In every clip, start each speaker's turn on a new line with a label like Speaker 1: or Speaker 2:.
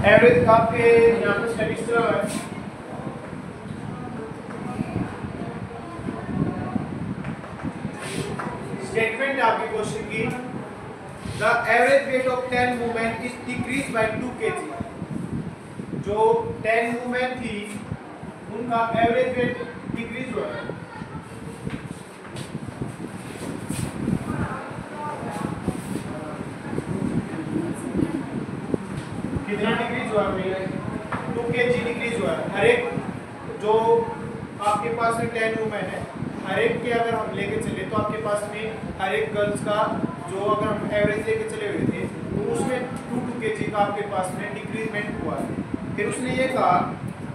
Speaker 1: Average का आपके यहाँ पे स्टैटिस्टिक्स है। स्टेटमेंट आपके क्वेश्चन की, the average weight of 10 women is decrease by 2 kg। जो 10 वुमेन थी उनका एवरेज वेट डिक्रीज हुआ है। कितना डिक्रीज हुआ है? 2 kg डिक्रीज हुआ है। हर एक जो आपके पास में 10 वुमेन है, हर एक के अगर हम लेके चले तो आपके पास में हर एक गर्ल्स का जो अगर हम एवरेज लेके चले हुए थे तो उसमें 2 kg का आपके पास में डिक्रीजमेंट हुआ है। फिर उसने ये कहा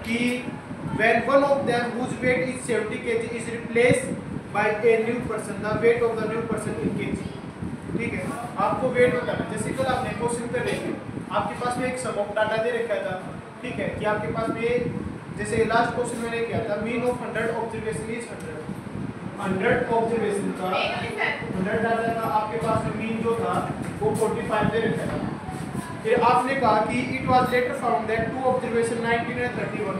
Speaker 1: कि when one of them whose weight is 70 kg is replaced by a new person, the weight of the new person in kg। ठीक है, आपको वेट बताना। जैसे कल आपने क्वेश्चन कर रहे थे, आपके पास में एक सम ऑफ डाटा दे रखा था, ठीक है, कि आपके पास में जैसे लास्ट क्वेश्चन मैंने किया था, mean of 100 observation is 100 observation का 100 डाटा का आपके पास में मीन जो था वो 45 दे रखा था। फिर आपने कहा कि it was later found that 2 observation 19 and 31,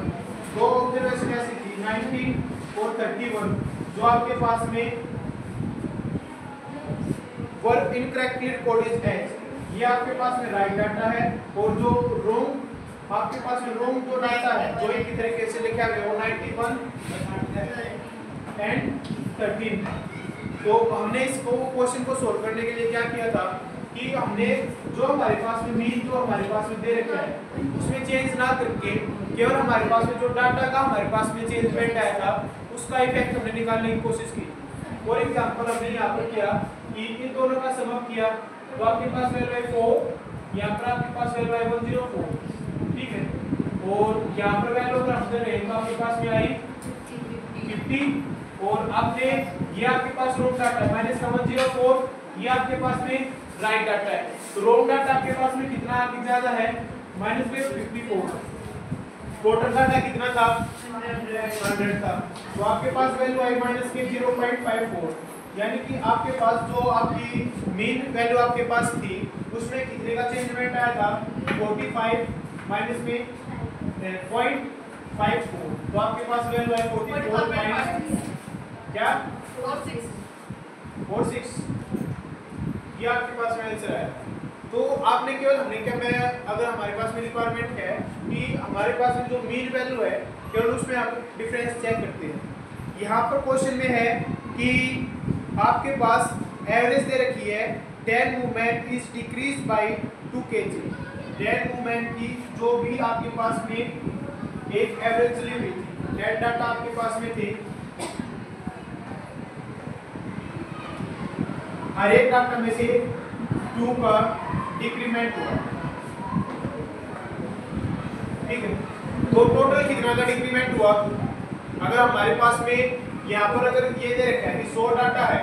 Speaker 1: दो ऑब्जर्वेशन ऐसी थी 19 और 31 जो आपके पास में वर इनकरेक्टली रिकॉर्डेड एज, ये आपके पास में राइट डाटा है, और जो रॉन्ग आपके पास में रॉन्ग जो डाटा है जो एक तरीके से लिखा गया वो 91 एंड 13। तो हमने इसको क्वेश्चन को सोल्व करने के लिए क्या किया था कि हमने जो हमारे पास में मीन जो हमारे पास में दे रखा है उसमें चेंज ना करके केवल हमारे पास में जो डाटा का हमारे पास में चेंजमेंट आया था उसका इफेक्ट हमने निकालने की कोशिश की। फॉर एग्जांपल हमने यहाँ पर किया कि इन दोनों का सम किया तो आपके पास वैल्यू है 4, यहाँ पर आपके पास वैल्यू है 104, ठीक है, और यहाँ पर वैल्यू अगर हम करें तो आपके पास में आई 50, और आपने ये आपके पास रॉन्ग डाटा है -104, ये आपके पास में राइट डाटा है। तो रॉन्ग डाटा आपके पास में कितना आगे ज्यादा है -54, टोटल डाटा कितना था 100 था, तो आपके पास वैल्यू आई -0.54, यानी कि आपके पास जो आपकी मीन वैल्यू आपके पास थी उसमें कितने का चेंजमेंट आया था 45 माइनस में 0.54, तो आपके पास वैल्यू है 44 माइनस क्या 46, ये आपके पास में आंसर है। तो आपने केवल हमने क्या मैं अगर हमारे पास में रिक्वायरमेंट है कि हमारे पास में जो मीन वैल्यू है केवल उसमें आप डिफरेंस चेक करते हैं। यहाँ पर क्वेश्चन में है कि आपके पास एवरेज दे रखी है 10 women is decrease by 2 kg। 10 women की जो भी आपके पास में एक एवरेज चली हुई थी, डेट डाटा आपके पास में थी, हर एक डाटा में से 2 का डिक्रीमेंट हुआ, ठीक है, तो टोटल कितना का डिक्रीमेंट हुआ? अगर हमारे पास में यहाँ पर अगर ये दे रखा है कि 100 डाटा है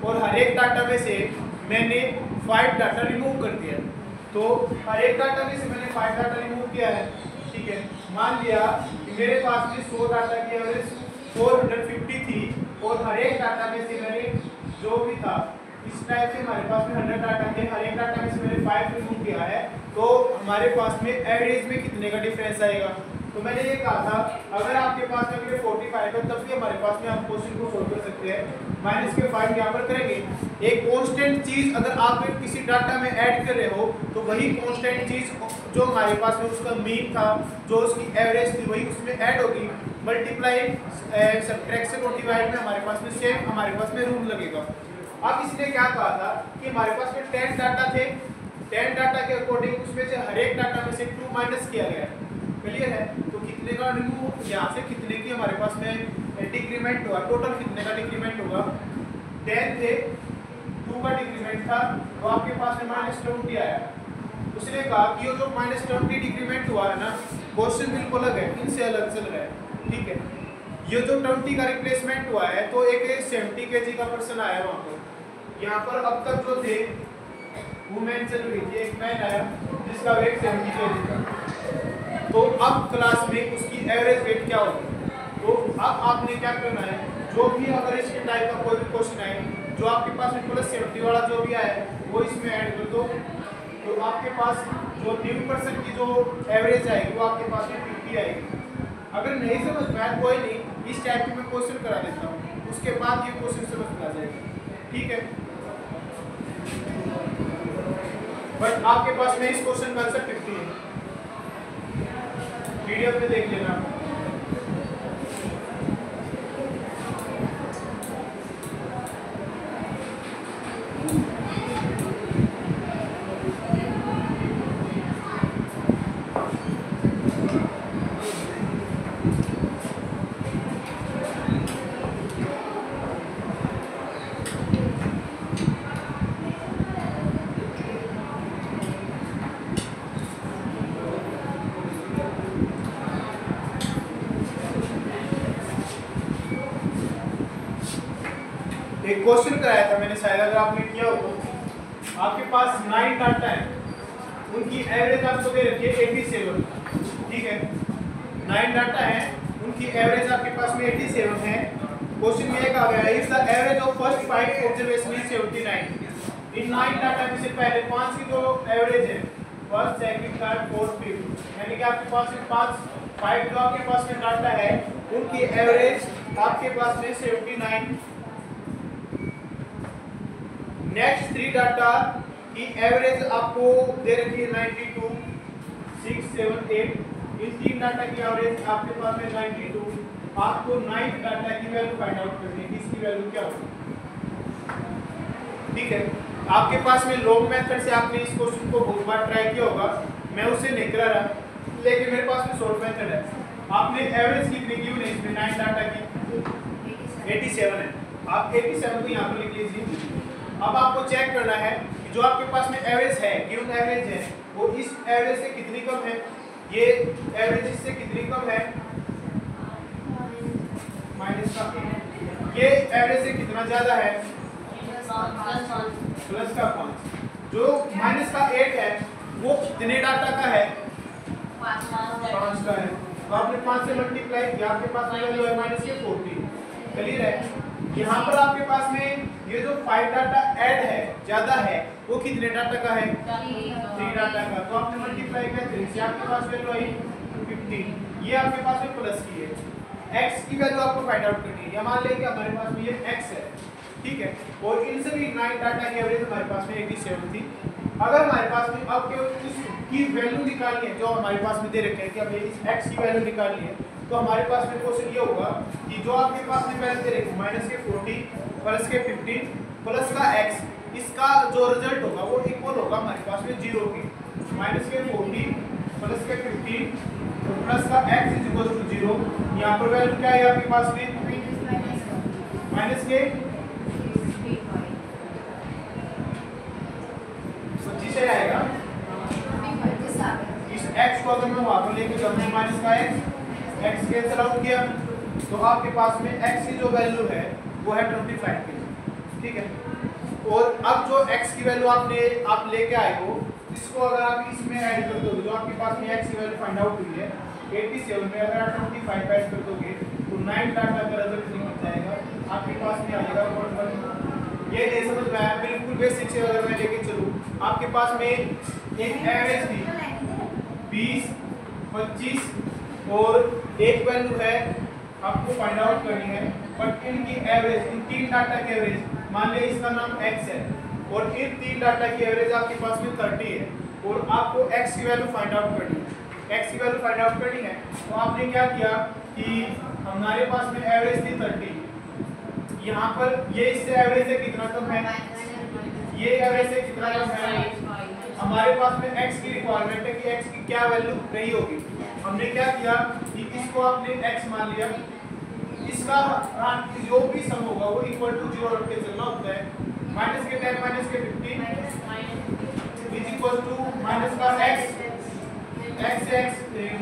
Speaker 1: और हर एक डाटा में से मैंने 5 डाटा रिमूव कर दिया, तो हर एक डाटा में से मैंने 5 डाटा रिमूव किया है, ठीक है, मान लिया कि मेरे पास में 100 डाटा की एवरेज 450 थी और हर एक डाटा में से मैंने जो भी था इस टाइप से हमारे पास में 100 डाटा थे, हर एक डाटा में से मैंने 5 रिमूव किया है, तो हमारे पास में एवरेज में कितने का डिफरेंस आएगा? तो मैंने ये कहा था अगर आपके पास में अगर 45 है तब भी हमारे पास में आप क्वेश्चन को सोल्व कर सकते हैं। माइनस के 5 यहाँ पर करेंगे, एक कांस्टेंट चीज अगर आप किसी डाटा में ऐड कर रहे हो तो वही कांस्टेंट चीज जो हमारे पास में उसका मीन था, जो उसकी एवरेज थी, वही उसमें ऐड होगी, मल्टीप्लाई सब्ट्रैक्शन और डिवाइड में हमारे पास में सेम हमारे पास में रूल लगेगा। अब इसने क्या कहा था कि हमारे पास में 10 डाटा थे, 10 डाटा के अकॉर्डिंग उसमें से हर एक डाटा में से 2 माइनस किया गया है, क्लियर है? तो कितने का रिमूव यहाँ से कितने की हमारे पास में डिक्रीमेंट हुआ, टोटल कितने का डिक्रीमेंट होगा? 10 थे, 2 का डिक्रीमेंट था, तो आपके पास में -20 आया। उसने कहा कि ये जो -20 डिक्रीमेंट हुआ है ना, क्वेश्चन बिल्कुल अलग है, इनसे अलग चल रहा है, ठीक है। ये जो 20 का रिप्लेसमेंट हुआ है तो एक 70 kg का पर्सन आया वहाँ पर, यहाँ पर अब तक जो थे वुमेन चल रही थी, एक मैन आया जिसका वेट 70 kg था, तो अब क्लास में उसकी एवरेज वेट क्या होगी? तो अब आपने क्या करना है, जो भी अगर इसके टाइप का कोई भी क्वेश्चन आए, जो आपके पास में +70 वाला जो भी आया है वो इसमें ऐड कर दो, तो आपके पास जो न्यू पर्सन की जो एवरेज आएगी वो आपके पास में 50 आएगी। अगर नहीं समझ में आए कोई नहीं, इस टाइप की मैं क्वेश्चन करा देता हूँ, उसके बाद ये क्वेश्चन समझ में आ जाएगा, ठीक है। बट आपके पास में इस क्वेश्चन का आंसर 50 है, पीडीएफ में देख लेना। एक क्वेश्चन कराया था मैंने, शायद अगर आपने किया हो तो। आपके पास 9 डाटा है, उनकी एवरेज आपको दे रखी है 87, ठीक है। 9 डाटा है, उनकी एवरेज आपके पास में 87 है। क्वेश्चन ये कहा गया है if the average of first 5 observation is 79। In 9 data में से पहले 5 की जो एवरेज है, first second third fourth fifth, यानी कि आपके पास में 5 जो आपके पास में डाटा है उनकी एवरेज आपके पास में 79। नेक्स्ट 3 डाटा की एवरेज आपको दे रखी है 92, 6, 7, 8। इन 3 डाटा की एवरेज आपके पास में 92। आपको 9th डाटा की वैल्यू फाइंड आउट करनी है, इसकी वैल्यू क्या होगी, ठीक है। आपके पास में लॉन्ग मेथड से आपने इस क्वेश्चन को बहुत बार ट्राई किया होगा, मैं उससे नहीं करा रहा, लेकिन मेरे पास में शॉर्ट मेथड है। आपने एवरेज कितनी की है इसमें 9 डाटा की 87 है, आप 87 को यहाँ पर लिख लीजिए। अब आपको चेक करना है कि जो आपके पास में एवरेज है, गिवन एवरेज है, वो इस एवरेज से कितनी कम है, ये एवरेज इससे कितनी कम है, माइनस का, ये एवरेज से कितना ज्यादा है, प्लस का 5। जो माइनस का 8 है वो कितने डाटा का है, 5 का है। तो आपने 5 से मल्टीप्लाई किया, आपके पास वैल्यू है माइनस के 40। क्लियर है। यहाँ पर आपके पास में ये जो 5 डाटा ऐड है ज्यादा है, वो कितने डाटा का है, 3 डाटा का। तो आपने मल्टीप्लाई किया 3 से, आपके पास वैल्यू आई 15। ये आपके पास में प्लस की है। x की वैल्यू आपको फाइंड आउट करनी है। मान लें कि हमारे पास में ये x है, ठीक है, और इन सभी 9 डाटा की एवरेज हमारे पास में 87 थी। अगर हमारे पास में अब केवल इसकी वैल्यू निकालनी है जो हमारे पास में दे रखे हैं कि हमें इस x की वैल्यू निकालनी है, तो हमारे पास में क्वेश्चन ये होगा कि जो आपके पास में वैल्यू दे रखी माइनस के 40 प्लस के 15 प्लस का x, इसका जो रिजल्ट होगा वो इक्वल होगा हमारे पास में 0 के। माइनस के 40 प्लस के 15 प्लस का x इज इक्वल टू 0। यहाँ पर वैल्यू क्या है आपके पास में, माइनस के 25 से आएगा। इस x को अगर मैं वहां पर लेके जाऊँ माइनस का x कैंसिल आउट किया, तो आपके पास में x की जो वैल्यू है वो है 25 के, ठीक है। और अब जो x की वैल्यू आप लेके आए हो, इसको अगर आप इसमें ऐड कर दोगे, जो आपके पास में x की वैल्यू फाइंड आउट हुई है 87 में, अगर आप 25 ऐड कर दोगे तो 9 डाटा का रिजल्ट निकल जाएगा, आपके पास में आएगा 1। ये नहीं समझ में आया, बिल्कुल बेसिक से अगर मैं लेके चलूँ, आपके पास में एक एवरेज थी 20, 25 और एक वैल्यू है आपको फाइंड आउट करनी है। बट इनकी एवरेज, इन 3 डाटा की एवरेज, मान लिया इसका नाम x है और इन 3 डाटा की एवरेज आपके पास में 30 है, और आपको x की वैल्यू फाइंड आउट करनी है। x की वैल्यू फाइंड आउट करनी है तो आपने क्या किया कि हमारे पास में एवरेज थी 30, यहाँ पर ये इससे एवरेज से कितना कम है, ये एवरेज से कितना कम है, हमारे पास में x की रिक्वायरमेंट है कि x की क्या वैल्यू नहीं होगी। हमने क्या किया कि इसको आपने x मान लिया, इसका जो भी सम होगा वो इक्वल टू 0 रख के चलना होता है। माइनस के 10 माइनस के 15 इज इक्वल टू माइनस का x से x,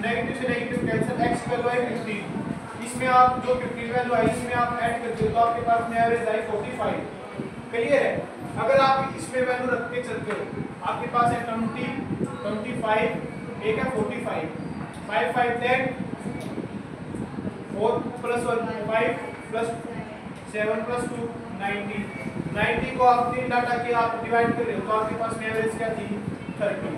Speaker 1: नेगेटिव से नेगेटिव कैंसिल, x की वैल्यू है 15। इसमें आप जो 15 वैल्यू आई इसमें आप ऐड करते हो तो आपके पास में एवरेज आई 45। क्लियर है। अगर आप इसमें वैल्यू रख के चलते हो, आपके पास है 20, 25, एक है 45, 5 5 10 4 प्लस 1 5 प्लस 7 प्लस 2 90। 90 को आप 3 डाटा के आप डिवाइड कर रहे हो तो आपके पास में एवरेज क्या थी 30।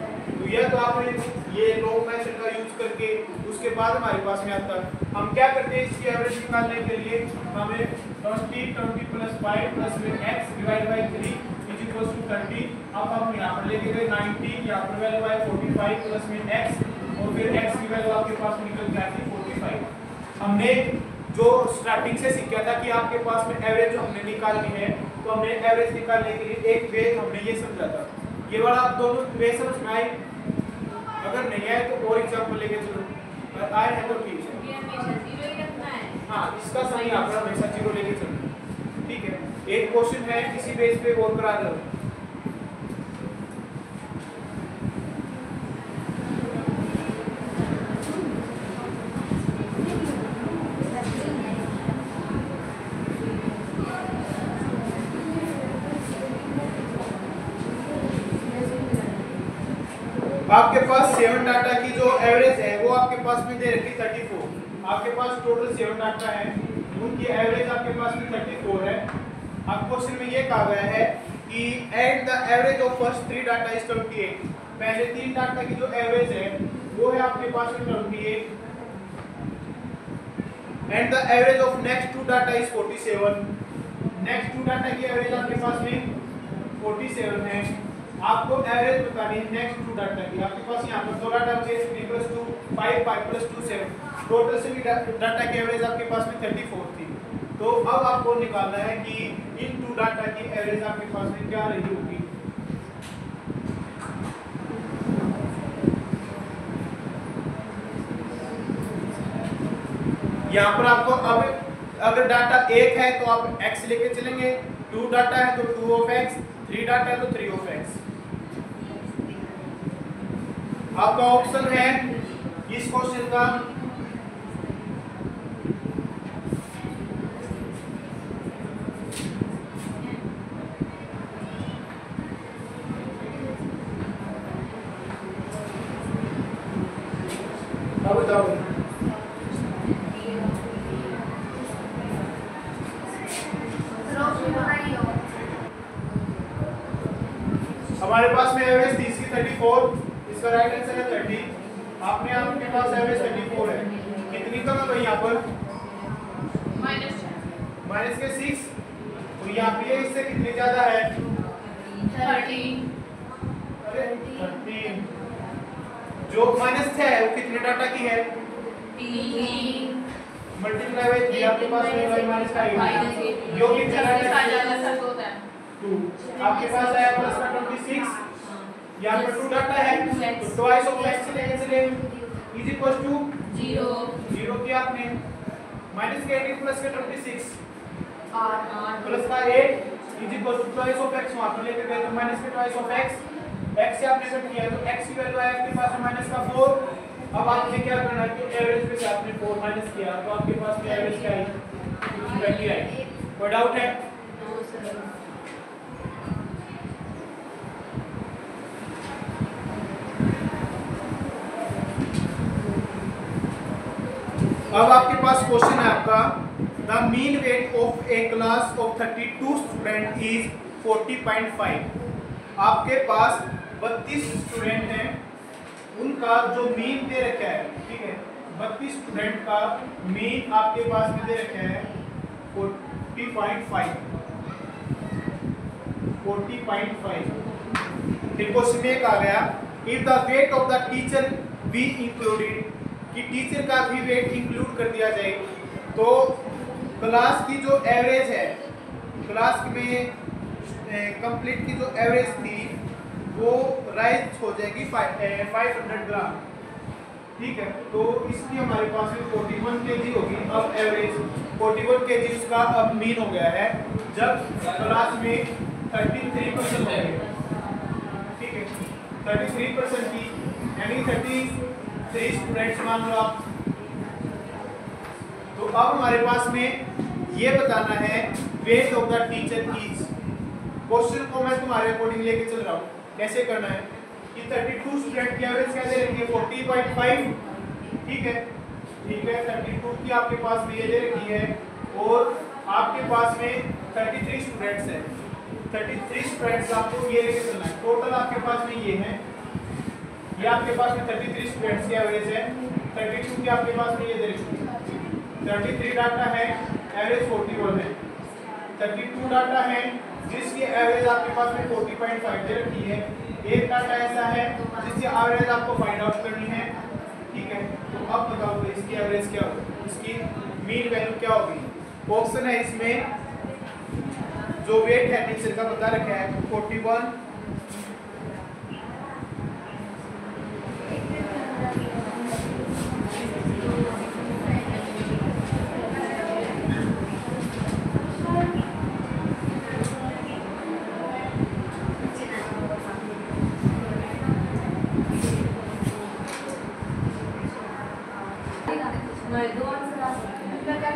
Speaker 1: तो यह तो आपने ये लॉग मेथड का यूज करके उसके बाद हमारे पास में आता है। हम क्या करते हैं इसकी एवरेज निकालने के लिए हमें 20 प्लस 5 प्लस में x divide by 3 is equal to 30। अब हम यहाँ पर लेके गए 90, यहाँ पर वैल्यू आए 45 प्लस में x और फिर x की वैल्यू आपके पास निकल के आती है 45। हमने जो स्टार्टिंग से सीखा था कि आपके पास में एवरेज हमने निकालनी है, तो हमने एवरेज निकालने के लिए एक वे हमने ये समझा था। ये वाला आप दोनों वे समझ में आए? अगर नहीं आए तो और एग्जांपल लेके चलो, अगर आए हैं तो ठीक है।
Speaker 2: ये हमेशा 0 ही रखना है।
Speaker 1: हाँ, इसका सही आंकड़ा हमेशा 0 लेके चलना। ठीक है, एक क्वेश्चन है इसी बेस पे और करा दो। आपके पास 7 डाटा की जो एवरेज है वो आपके पास में दे रखी 34। आपके पास टोटल 7 डाटा है, उनकी एवरेज आपके पास में 34 है। अब क्वेश्चन में ये कहा गया है कि at the average of first 3 data is 28। पहले 3 डाटा की जो एवरेज है वो है आपके पास में 28 and the average of next 2 data is 47। Next 2 data की एवरेज आपके पास में 47 है। आपको एवरेज बतानी है नेक्स्ट 2 डाटा की। आपके पास यहाँ पर 2 डाटा बचे 3 + 2 5 5 + 2 7। टोटल से भी डाटा की एवरेज आपके पास में 34 थी। तो अब आपको निकालना है कि इन 2 डाटा की एवरेज आपके पास में क्या रही होगी। यहाँ पर आपको अब अगर डाटा 1 है तो आप x लेके चलेंगे, 2 डाटा है तो 2 ऑफ x, 3 डाटा है तो 3 ऑफ x। आपका ऑप्शन है इस क्वेश्चन का बताओ। हमारे पास में एवरेज 30 की 34, इसका राइट आंसर है 30। आपके पास एवरेज 34 है, कितनी कम है भाई यहाँ पर? माइनस के 6। तो यहाँ पे इससे कितनी ज्यादा है?
Speaker 2: 13।
Speaker 1: अरे 13। जो -6 है वो कितने डाटा की है?
Speaker 2: 3
Speaker 1: मल्टीप्लाई बाय 3 आपके पास में माइनस का जो भी
Speaker 2: ज्यादा होता है
Speaker 1: 2। आपके पास आया प्लस का 26। यहाँ पर 2 डाटा है तो ट्वाइस ऑफ x लेके चले इज इक्वल टू 0 किया आपने, माइनस के 18 प्लस के 26 प्लस का 8 is equal to twice of x। वहां पर लेके गए तो माइनस के ट्वाइस ऑफ x से आपने कट किया तो x की वैल्यू आया आपके पास में माइनस का 4। अब आपने क्या करना है कि एवरेज पे से आपने 4 माइनस किया तो आपके पास में एवरेज क्या आई? 20 आई। कोई डाउट है? अब आपके पास क्वेश्चन है आपका the mean weight of A class of 32 student is 40.5। आपके पास 32 स्टूडेंट हैं, उनका जो मीन दे रखा है, ठीक है, 32 स्टूडेंट का मीन आपके पास में दे रखा है 40.5। फिर क्वेश्चन में कहा गया if the weight of the teacher be included, कि टीचर का भी वेट इंक्लूड कर दिया जाए तो क्लास की जो एवरेज है, क्लास में कंप्लीट की जो एवरेज थी वो राइज हो जाएगी 500 ग्राम। ठीक है, तो इसकी हमारे पास में 41 kg होगी। अब एवरेज 41 kg इसका अब मीन हो गया है जब क्लास में 33% हो गए। ठीक है, 33% की यानी 33 स्टूडेंट्स मान लो आप। तो अब हमारे पास में ये बताना है weight of the teacher is. Question को मैं तुम्हारे अकॉर्डिंग लेके चल रहा हूँ, कैसे करना है कि 32 स्टूडेंट की एवरेज क्या दे रखी है 40.5। ठीक है, 32 की आपके पास में ये दे रखी है और आपके पास में 33 स्टूडेंट्स हैं। 33 स्टूडेंट्स आपको ये लेके चलना है। टोटल आपके पास में ये है ये आपके पास में 33 स्टूडेंट्स की एवरेज है। 32 की आपके पास में ये दे रखी है। 33 डाटा है, एवरेज 41 है। 32 डाटा है जिसकी एवरेज आपके पास में 40.5 दे रखी है। एक डाटा ऐसा है जिसकी एवरेज आपको फाइंड आउट करनी है, ठीक है। तो अब बताओ तो इसकी एवरेज क्या होगी, इसकी मीन वैल्यू क्या होगी। ऑप्शन है इसमें जो वेट है टीचर का बता रखा है 41,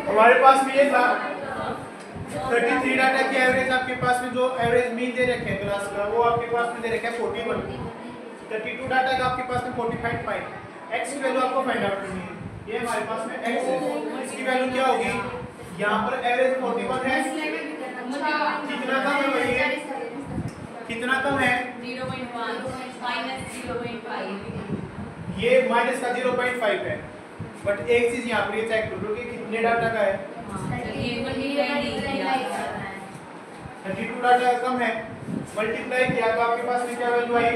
Speaker 1: हमारे पास में ये था 33 डाटा की एवरेज आपके पास में जो एवरेज मीन दे रखे हैं क्लास का वो आपके पास में दे रखा है 41। 32 डाटा का आपके पास में 45.5। x की वैल्यू आपको फाइंड आउट करनी है। ये हमारे पास में x है, इसकी वैल्यू क्या होगी, यहाँ पर एवरेज 41 है, कितना कम है भाई, ये कितना कम है
Speaker 2: 0.1 माइनस 0.5,
Speaker 1: ये माइनस का 0.5 है। बट एक चीज यहाँ पर ये चेक करो कि कितने डाटा का है, 32 डाटा कम है, मल्टीप्लाई किया तो आपके पास में क्या वैल्यू आई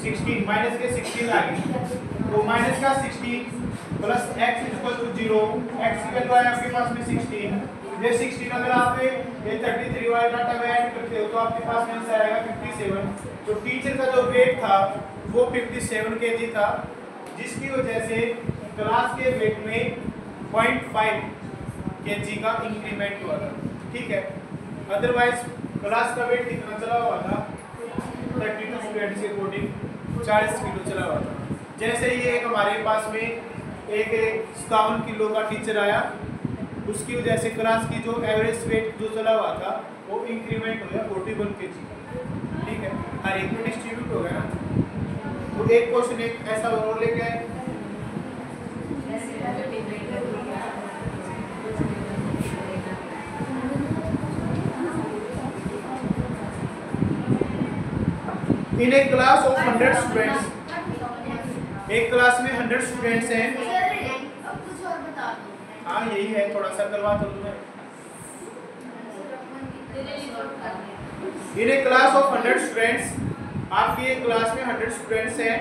Speaker 1: 16, माइनस के 16 आ गई। तो माइनस का 16 plus x equal to 0, x की वैल्यू आई आपके पास में 16। ये 16 अगर आप ये 33 वाला डाटा में ऐड करते हो तो आपके पास में आंसर आएगा 57। तो टीचर का जो वेट था वो 57 kg था, जिसकी वजह से क्लास के वेट में 0.5 kg का इंक्रीमेंट हुआ था, ठीक है। अदरवाइज क्लास का वेट कितना चला हुआ था 32 स्टूडेंट्स के अकॉर्डिंग 40 किलो चला हुआ था। जैसे ही एक हमारे पास में एक 57 किलो का टीचर आया, उसकी वजह से क्लास की जो एवरेज वेट जो चला हुआ था वो इंक्रीमेंट हो गया 41 kg, ठीक है। हर एक में डिस्ट्रीब्यूट हो गया ना। तो एक क्वेश्चन एक ऐसा और लेके आए, इन ए क्लास ऑफ 100 स्टूडेंट्स, एक क्लास में 100 स्टूडेंट्स हैं। हाँ यही है, थोड़ा सा करवा दो तुम्हें। इन ए क्लास ऑफ 100 स्टूडेंट्स, आपकी एक क्लास में 100 स्टूडेंट्स हैं।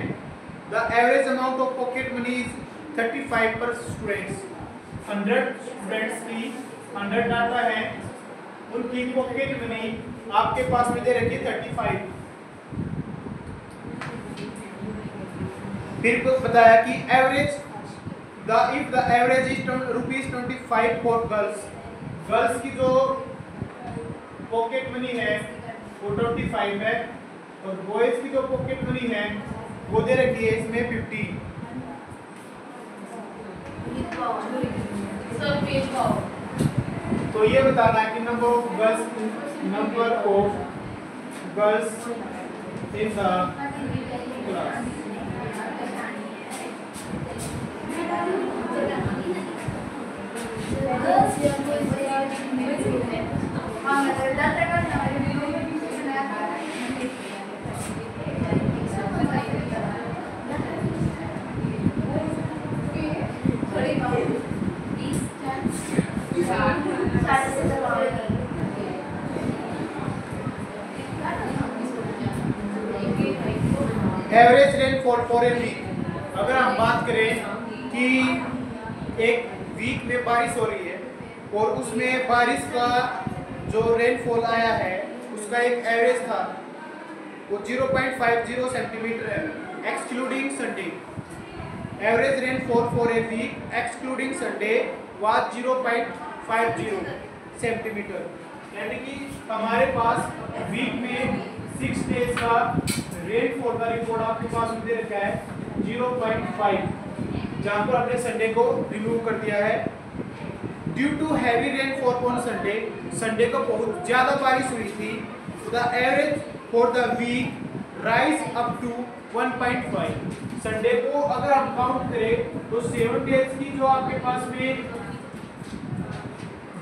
Speaker 1: The average amount of pocket money is 35 पर स्टूडेंट्स। 100 स्टूडेंट्स की 100 डाटा है, उनकी पॉकेट मनी आपके पास में दे रखी है 35। फिर को बताया कि average if the average is ₹25 for girls, girls की जो पॉकेट मनी है वो 25 है, और बॉयज की जो पॉकेट मनी है वो दे रखी है इसमें 50। तो ये बताना है कि number of girls in the class. Average rainfall for a week, अगर हम बात करें कि एक वीक में बारिश हो रही है और उसमें बारिश का जो रेनफॉल आया है उसका एक एवरेज था वो 0.50 सेंटीमीटर है, excluding Sunday. Average rainfall for a week excluding Sunday was 0.50 centimetre. यानी कि हमारे पास वीक में 6 डेज का रेनफॉल का रिकॉर्ड आपके पास में दे रखा है 0.5, जहां पर हमने संडे को रिमूव कर दिया है। Due to heavy rainfall on Sunday, Sunday को बहुत ज्यादा बारिश हुई थी। The average for the week rise up to 1.5। Sunday को अगर हम काउंट करें तो 7 डेज की जो आपके पास में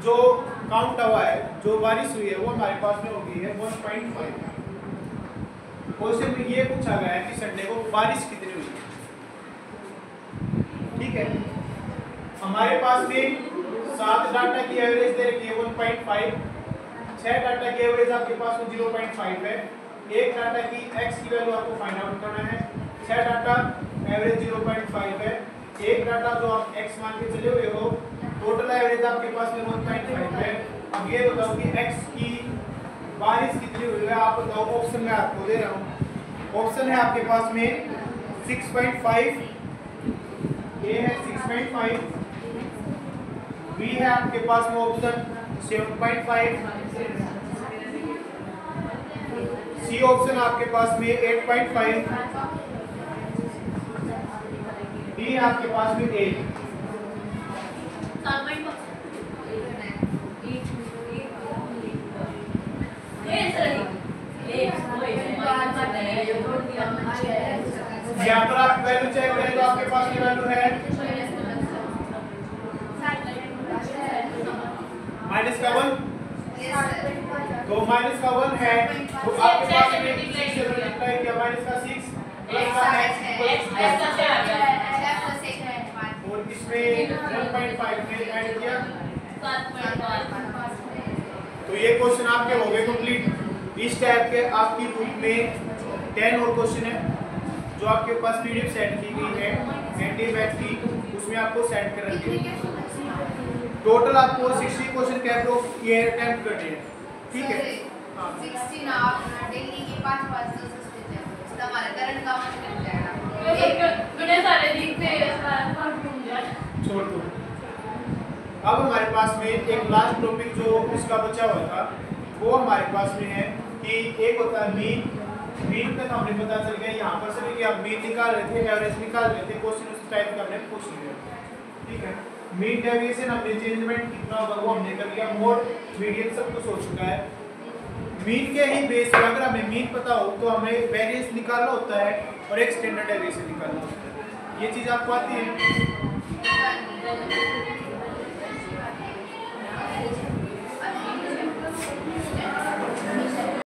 Speaker 1: जो काउंट हुआ है, जो बारिश हुई है वो हमारे पास में हो गई है 1.5। क्वेश्चन में ये पूछा गया है कि संडे को बारिश कितनी हुई। ठीक है, हमारे पास में 7 डाटा की एवरेज दे रखी है 1.5, 6 डाटा की एवरेज आपके पास में 0.5 है, एक डाटा की x की वैल्यू आपको फाइंड आउट करना है, 6 डाटा एवरेज 0.5 है, एक डाटा जो आप x मान के चले हुए हो, टोटल एवरेज आपके पास में 1.5 है। अब ये बताओ कि x की बारिश कितनी हुई है, आप बताओ। ऑप्शन में आपको दे रहा हूँ, ऑप्शन है आपके पास में 6.5, ए है 6.5, बी है आपके पास में ऑप्शन 7.5, सी ऑप्शन आपके पास में 8.5, डी आपके पास में 8। यहाँ पर आप वैल्यू चेक करें तो आपके पास में वैल्यू है माइनस का 1, तो माइनस का 1 है तो आपके पास में मल्टीप्लाई किया माइनस का 6 प्लस का और इसमें 1.5 में ऐड किया, तो ये क्वेश्चन आपके हो गए कंप्लीट। इस टाइप के आपकी बुक में 10 और क्वेश्चन है जो आपके पास पीडीएफ सेंड की गई है एनडीए बैच की, उसमें आपको सेंड कर रखी है। टोटल आपको 60 क्वेश्चन कैप्रो ये अटेम्प्ट करने हैं। ठीक है,
Speaker 3: 16 आप डेली के 5 तो सस्ते थे, तो हमारा करंट का मन कर जाएगा बड़े सारे दिखते
Speaker 1: छोड़ दो। अब हमारे पास में एक लास्ट टॉपिक जो इसका बचा हुआ था वो हमारे पास में है कि एक होता है मीन तक हमने पता चल गया, यहाँ पर सभी कि आप मीन निकाल रहे थे, एवरेज निकाल रहे थे, क्वेश्चन उस टाइप का हमने पूछ लिया। ठीक है, मीन डेविएशन हमने चेंजमेंट कितना होगा वो हमने कर लिया, मोड मीडियन सब कुछ हो चुका है। मीन के ही बेस पर अगर हमें मीन पता हो तो हमें वेरिएंस निकालना होता है और एक स्टैंडर्ड डेविएशन निकालना होता है। ये चीज आपको आती है?